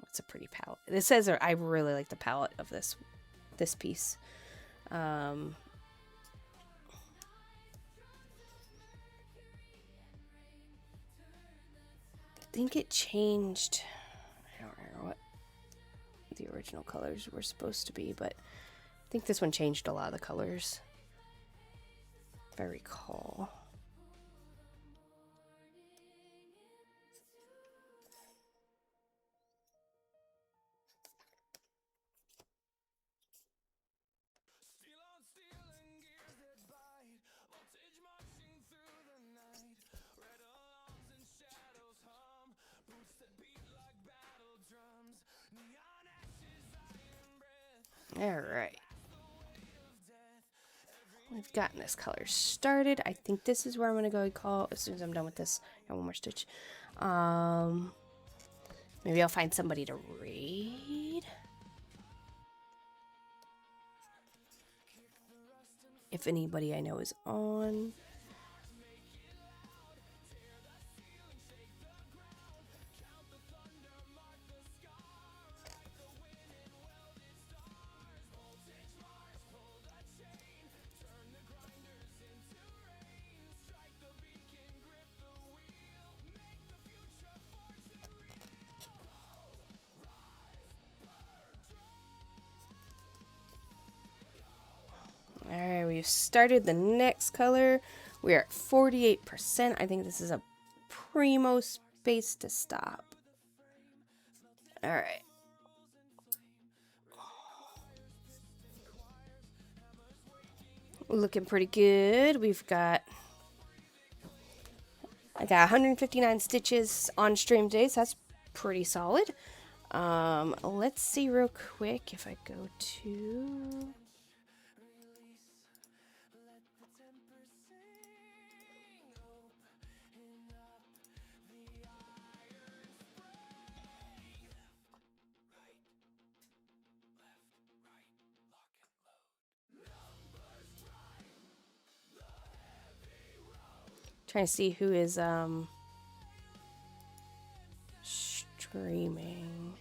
It's a pretty palette. It says I really like the palette of this piece. I think it changed. I don't remember what the original colors were supposed to be, but I think this one changed a lot of the colors, if I recall. Steel on steel and gears that bite, voltage marching through the night. Red alarms and shadows hum, boots that beat like battle drums. Neon ashes, iron breath. All right. We've gotten this color started. I think this is where I'm gonna go call as soon as I'm done with this. I got one more stitch. Maybe I'll find somebody to raid. If anybody I know is on. Alright, we've started the next color. We are at 48%. I think this is a primo space to stop. Alright. Looking pretty good. I got 159 stitches on stream days. That's pretty solid. Let's see real quick if I go to... Trying to see who is streaming.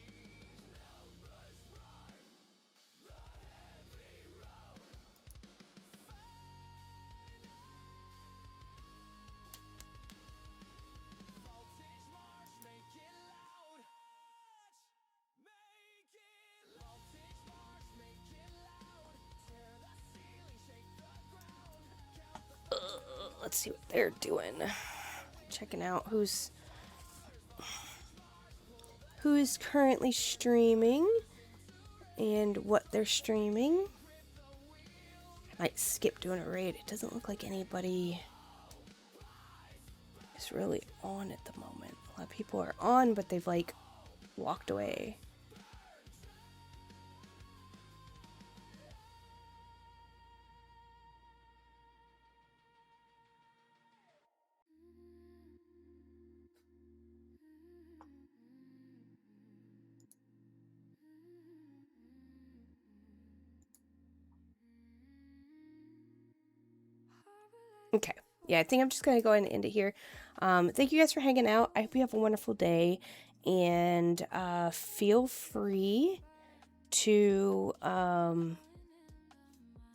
Let's see what they're doing. Checking out who's currently streaming and what they're streaming. I might skip doing a raid. It doesn't look like anybody is really on at the moment. A lot of people are on, but they've like walked away. Okay. Yeah, I think I'm just going to go ahead and end it here. Thank you guys for hanging out. I hope you have a wonderful day. And feel free to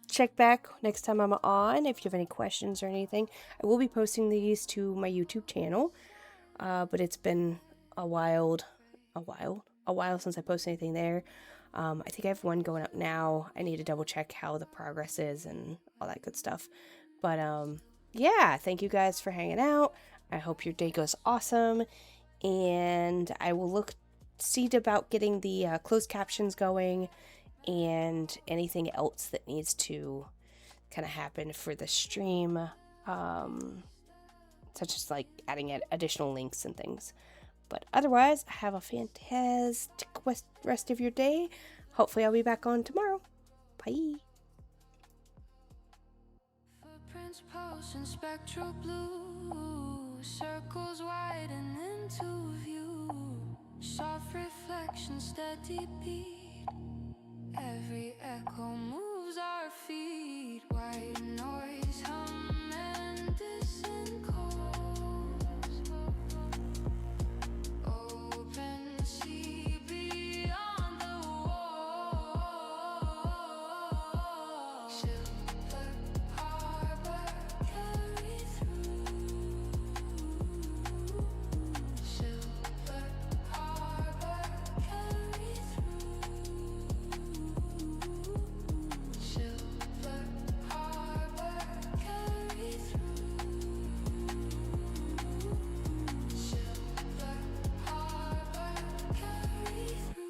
check back next time I'm on if you have any questions or anything. I will be posting these to my YouTube channel. But it's been a while since I posted anything there. I think I have one going up now. I need to double check how the progress is and all that good stuff. But yeah, thank you guys for hanging out. I hope your day goes awesome. And I will look see about getting the closed captions going and anything else that needs to kind of happen for the stream, such as like adding additional links and things. But otherwise, have a fantastic rest of your day. Hopefully I'll be back on tomorrow. Bye. Footprints pulse in spectral blue, circles widen into view, soft reflection, steady beat, every echo moves our feet, white noise hum and distant calls, open sea beyond the wall, silver harbor carry through, silver harbor carry through, silver harbor carry through, silver harbor carry through.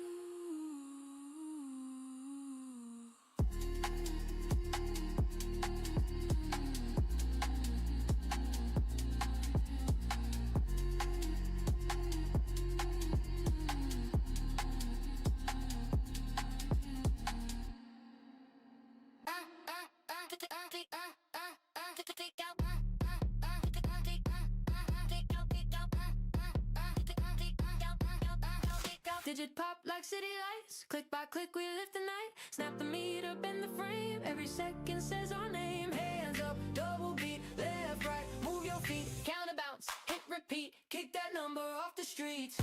Digit pop like city lights, click by click we live the night. Snap the meter, bend the frame, every second says our name. Hands up, double beat, left, right, move your feet, counter bounce, hit repeat, kick that number off the streets.